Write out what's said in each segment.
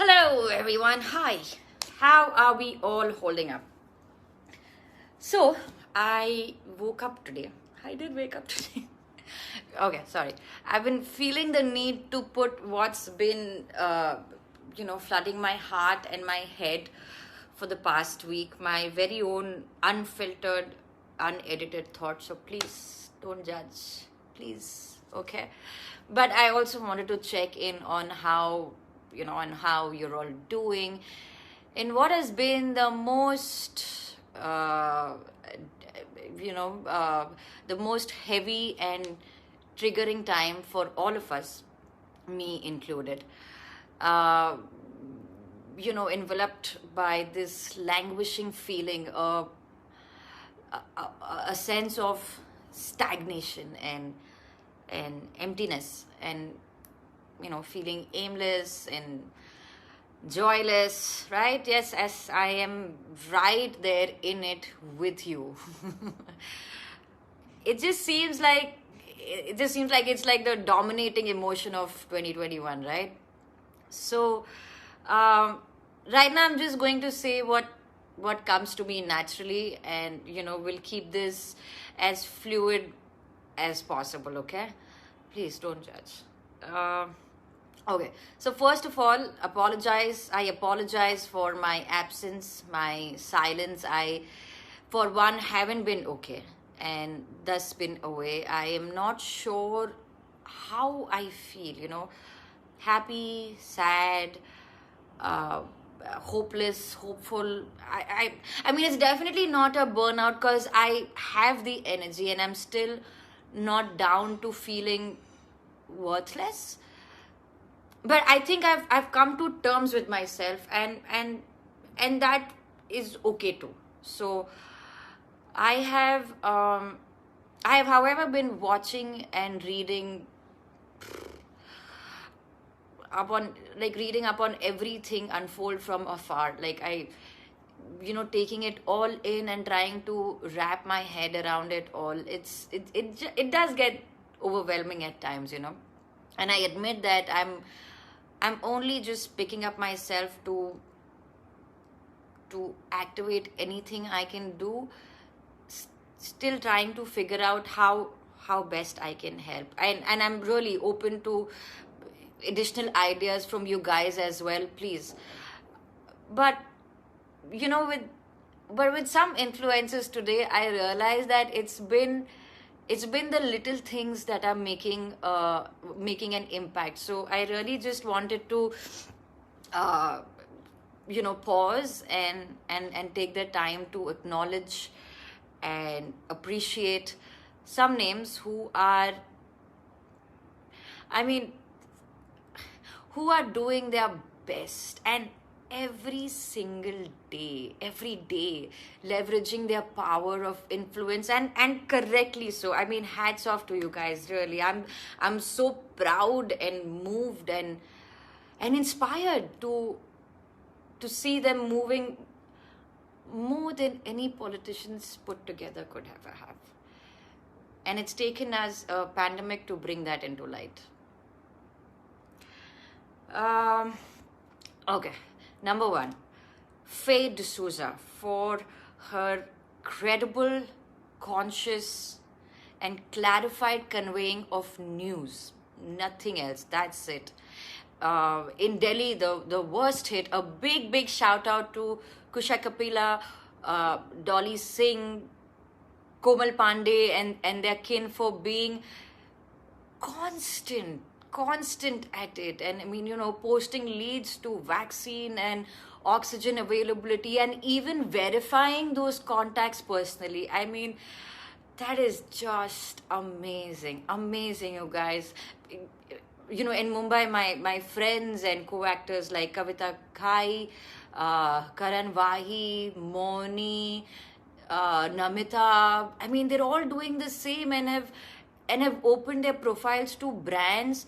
Hello everyone, hi. How are we all holding up? So, I woke up today. I did wake up today. Okay, sorry. I've been feeling the need to put what's been, flooding my heart and my head for the past week, my very own unfiltered, unedited thoughts. So please don't judge, please, okay? But I also wanted to check in on how you're all doing, in what has been the most, the most heavy and triggering time for all of us, me included. Uh, Enveloped by this languishing feeling, a sense of stagnation and emptiness, and feeling aimless and joyless, right? Yes, as I am right there in it with you. It just seems like it's like the dominating emotion of 2021, right? So, right now I'm just going to say what comes to me naturally, and we'll keep this as fluid as possible. Okay, please don't judge. Okay, so first of all, I apologize for my absence, my silence. I, for one, haven't been okay and thus been away. I am not sure how I feel, happy, sad, uh, hopeless, hopeful. I mean, it's definitely not a burnout because I have the energy and I'm still not down to feeling worthless. But I think I've come to terms with myself, and that is okay too. So I have however been watching and reading upon everything unfold from afar. Like I, taking it all in and trying to wrap my head around it all. It does get overwhelming at times, and I admit that I'm only just picking up myself to activate anything I can do, still trying to figure out how best I can help, and I'm really open to additional ideas from you guys as well, please. But you know with with some influences today, I realized that it's been the little things that are making an impact. So I really just wanted to uh, pause and take the time to acknowledge and appreciate some names who are, I mean, who are doing their best, and every day leveraging their power of influence, and correctly so. I mean, hats off to you guys, really. I'm so proud and moved and inspired to see them moving more than any politicians put together could ever have. And it's taken us a pandemic to bring that into light. Um, okay, number one, Faye D'Souza, for her credible, conscious, and clarified conveying of news. Nothing else. That's it. In Delhi, the worst hit. A big shout out to Kusha Kapila, Dolly Singh, Komal Pandey, and their kin for being constant at it. And I mean, posting leads to vaccine and oxygen availability, and even verifying those contacts personally. I mean, that is just amazing, you guys. In Mumbai, my friends and co-actors like Kavita Khai, Karan Vahi, Moni, Namita, I mean, they're all doing the same and have opened their profiles to brands,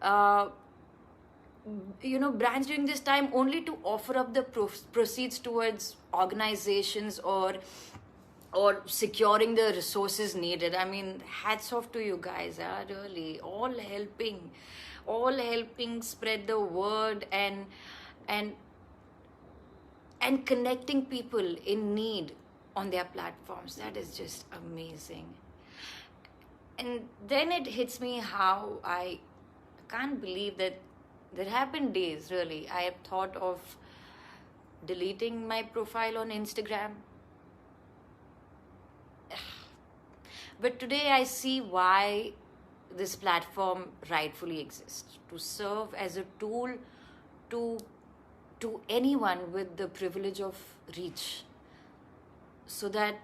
uh, brands during this time, only to offer up the proceeds towards organizations or securing the resources needed. I mean, hats off to you guys, really, all helping spread the word. And and and connecting people in need on their platforms. That is just amazing. And then it hits me how I can't believe that there have been days, really, I have thought of deleting my profile on Instagram. But today I see why this platform rightfully exists, to serve as a tool to anyone with the privilege of reach, so that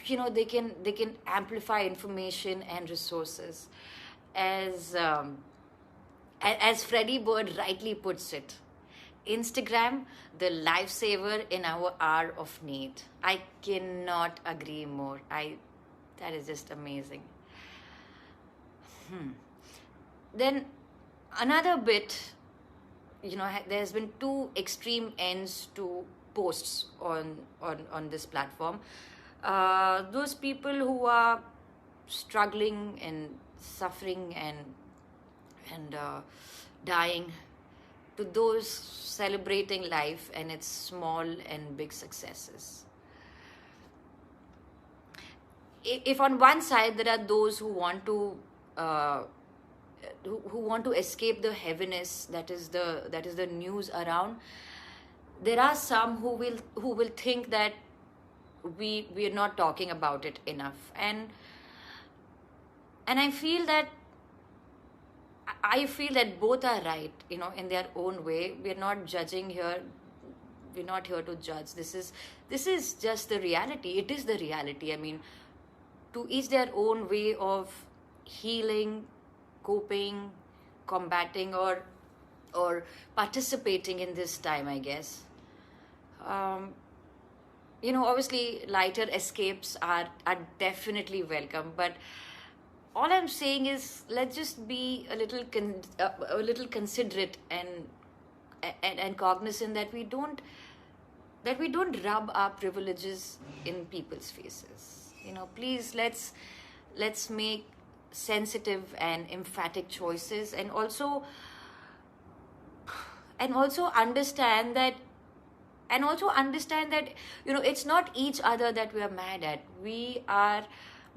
they can amplify information and resources, as as Freddie Bird rightly puts it, Instagram, the lifesaver in our hour of need. I cannot agree more. I That is just amazing. Then another bit, there's been two extreme ends to posts on this platform. Those people who are struggling and suffering and dying, to those celebrating life and its small and big successes. If on one side there are those who want to escape the heaviness that is the news around, there are some who will think that we are not talking about it enough, and I feel that both are right, in their own way. We're not judging here. We're not here to judge. This is just the reality. It is the reality. I mean, to each their own way of healing, coping, combating, or participating in this time, I guess. Obviously lighter escapes are definitely welcome, but all I'm saying is, let's just be a little considerate and cognizant that we don't rub our privileges in people's faces. Please, let's make sensitive and emphatic choices, and also understand that it's not each other that we are mad at. We are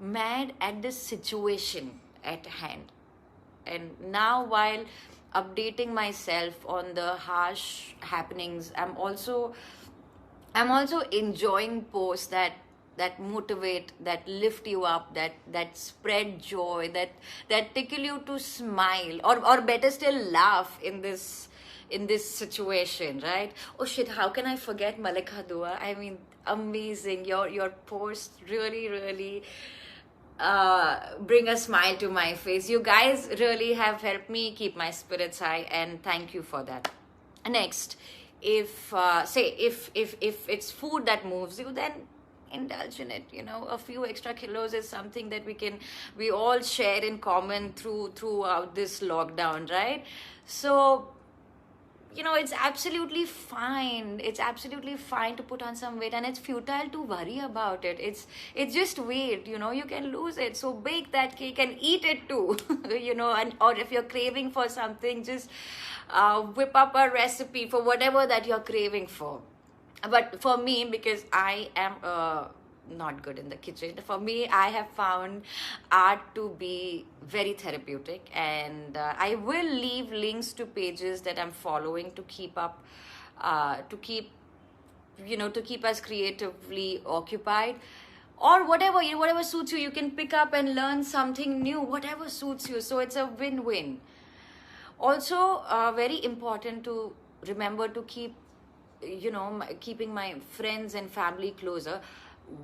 mad at the situation at hand. And now, while updating myself on the harsh happenings, I'm also enjoying posts that motivate, that lift you up, that spread joy, that tickle you to smile, or better still, laugh in this situation, right? Oh shit, how can I forget Malika Dua? I mean, amazing. Your posts really bring a smile to my face. You guys really have helped me keep my spirits high, and thank you for that. Next, if it's food that moves you, then indulge in it. A few extra kilos is something that we all share in common throughout this lockdown, right? So it's absolutely fine. It's absolutely fine to put on some weight, and it's futile to worry about it. It's just weight. You can lose it. So bake that cake and eat it too. Or if you're craving for something, just whip up a recipe for whatever that you're craving for. But for me, because I am not good in the kitchen, for me, I have found art to be very therapeutic, and I will leave links to pages that I'm following to keep up, to keep us creatively occupied, or whatever suits you. You can pick up and learn something new, whatever suits you. So it's a win-win. Also, very important to remember to keep keeping my friends and family closer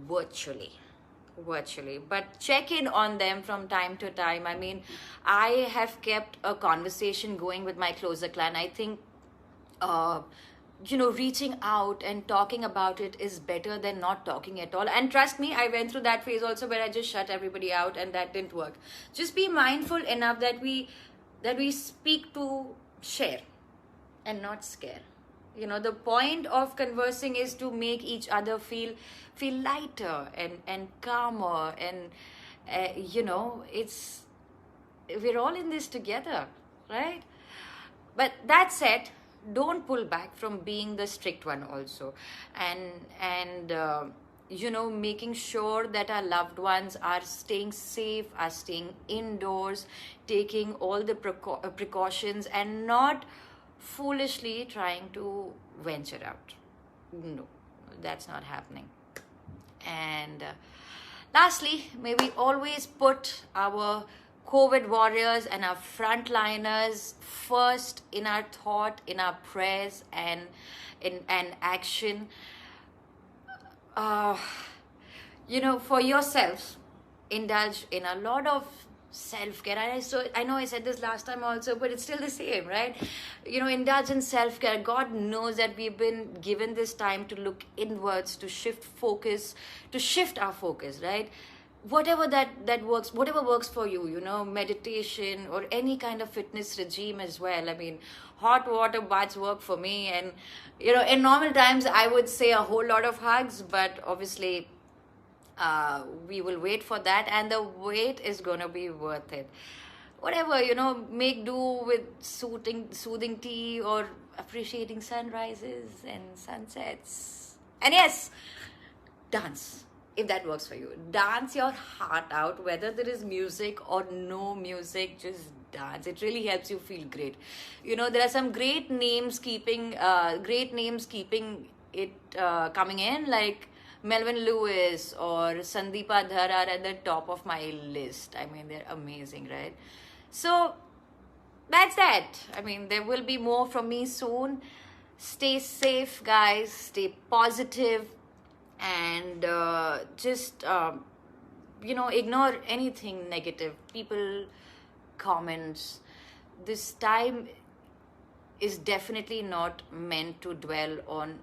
virtually, but check in on them from time to time. I mean, I have kept a conversation going with my closer clan. I think reaching out and talking about it is better than not talking at all. And trust me, I went through that phase also, where I just shut everybody out, and that didn't work. Just be mindful enough that we speak to share and not scare. The point of conversing is to make each other feel lighter and calmer, and we're all in this together, right? But that said, don't pull back from being the strict one also. And making sure that our loved ones are staying safe, are staying indoors, taking all the precautions, and not foolishly trying to venture out. No, that's not happening. And lastly, may we always put our COVID warriors and our frontliners first in our thought, in our prayers, and in action. uh, for yourself, indulge in a lot of self-care. I know I said this last time also, but it's still the same, right? Indulge in self-care. God knows that we've been given this time to look inwards, to shift our focus, right? Whatever that works, whatever works for you, meditation or any kind of fitness regime as well. I mean, hot water baths work for me, and in normal times I would say a whole lot of hugs, but obviously we will wait for that, and the wait is going to be worth it. Whatever, make do with soothing tea or appreciating sunrises and sunsets. And yes, dance, if that works for you. Dance your heart out, whether there is music or no music. Just dance. It really helps you feel great. There are some great names keeping it coming in, like Melvin Lewis or Sandeepa Dhar are at the top of my list. I mean, they're amazing, right? So that's that. I mean, there will be more from me soon. Stay safe, guys. Stay positive. And just ignore anything negative, people, comments. This time is definitely not meant to dwell on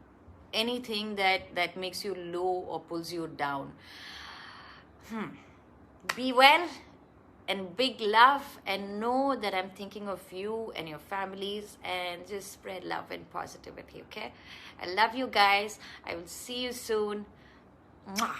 anything that makes you low or pulls you down. Be well, and big love, and know that I'm thinking of you and your families, and just spread love and positivity, okay? I love you guys. I will see you soon. Mwah.